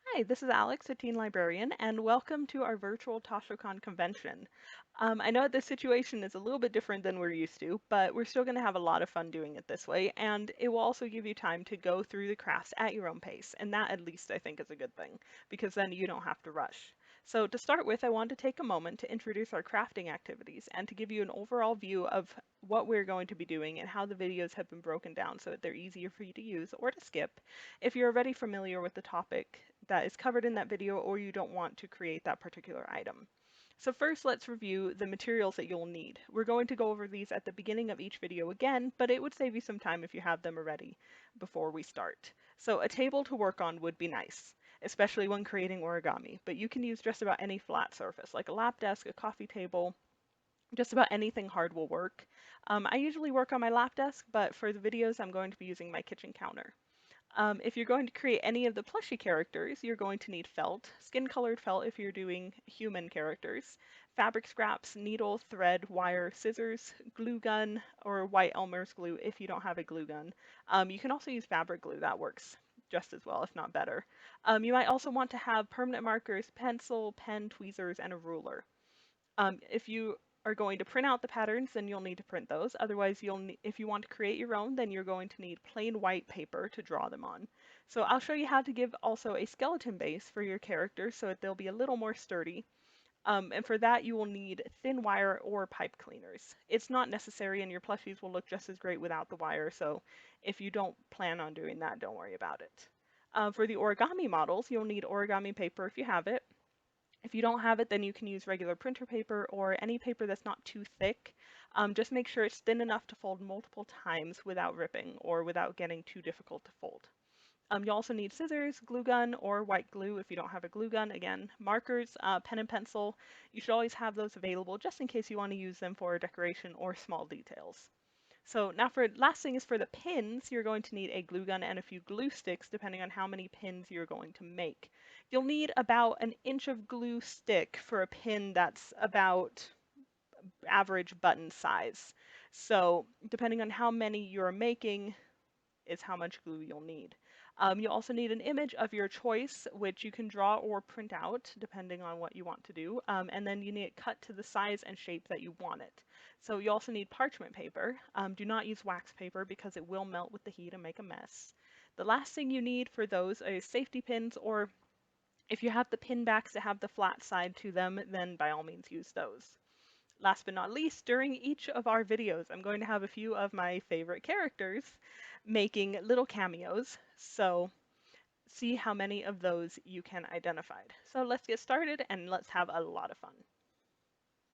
Hi, this is Alex, a teen librarian, and welcome to our virtual ToshoCON convention. I know this situation is a little bit different than we're used to, but we're still going to have a lot of fun doing it this way, and it will also give you time to go through the crafts at your own pace, and that at least I think is a good thing, because then you don't have to rush. So to start with, I want to take a moment to introduce our crafting activities and to give you an overall view of what we're going to be doing and how the videos have been broken down so that they're easier for you to use or to skip if you're already familiar with the topic that is covered in that video or you don't want to create that particular item. So first, let's review the materials that you'll need. We're going to go over these at the beginning of each video again, but it would save you some time if you have them already before we start. So a table to work on would be nice, especially when creating origami, but you can use just about any flat surface, like a lap desk, a coffee table, just about anything hard will work. I usually work on my lap desk, but for the videos, I'm going to be using my kitchen counter. If you're going to create any of the plushie characters, you're going to need felt, skin-colored felt if you're doing human characters, fabric scraps, needle, thread, wire, scissors, glue gun, or white Elmer's glue if you don't have a glue gun. You can also use fabric glue, that works just as well, if not better. You might also want to have permanent markers, pencil, pen, tweezers, and a ruler. If you are going to print out the patterns, then you'll need to print those. Otherwise, if you want to create your own, then you're going to need plain white paper to draw them on. So I'll show you how to give also a skeleton base for your characters so that they'll be a little more sturdy. And for that, you will need thin wire or pipe cleaners. It's not necessary, and your plushies will look just as great without the wire, so if you don't plan on doing that, don't worry about it. For the origami models, you'll need origami paper if you have it. If you don't have it, then you can use regular printer paper or any paper that's not too thick. Just make sure it's thin enough to fold multiple times without ripping or without getting too difficult to fold. You also need scissors, glue gun, or white glue if you don't have a glue gun. Again, markers, pen and pencil. You should always have those available just in case you want to use them for decoration or small details. So now for last thing is for the pins, you're going to need a glue gun and a few glue sticks depending on how many pins you're going to make. You'll need about an inch of glue stick for a pin that's about average button size. So depending on how many you're making is how much glue you'll need. You also need an image of your choice, which you can draw or print out depending on what you want to do. And then you need it cut to the size and shape that you want it. So you also need parchment paper. Do not use wax paper because it will melt with the heat and make a mess. The last thing you need for those is safety pins, or if you have the pin backs that have the flat side to them, then by all means use those. Last but not least, during each of our videos, I'm going to have a few of my favorite characters making little cameos. So see how many of those you can identify. So let's get started and let's have a lot of fun.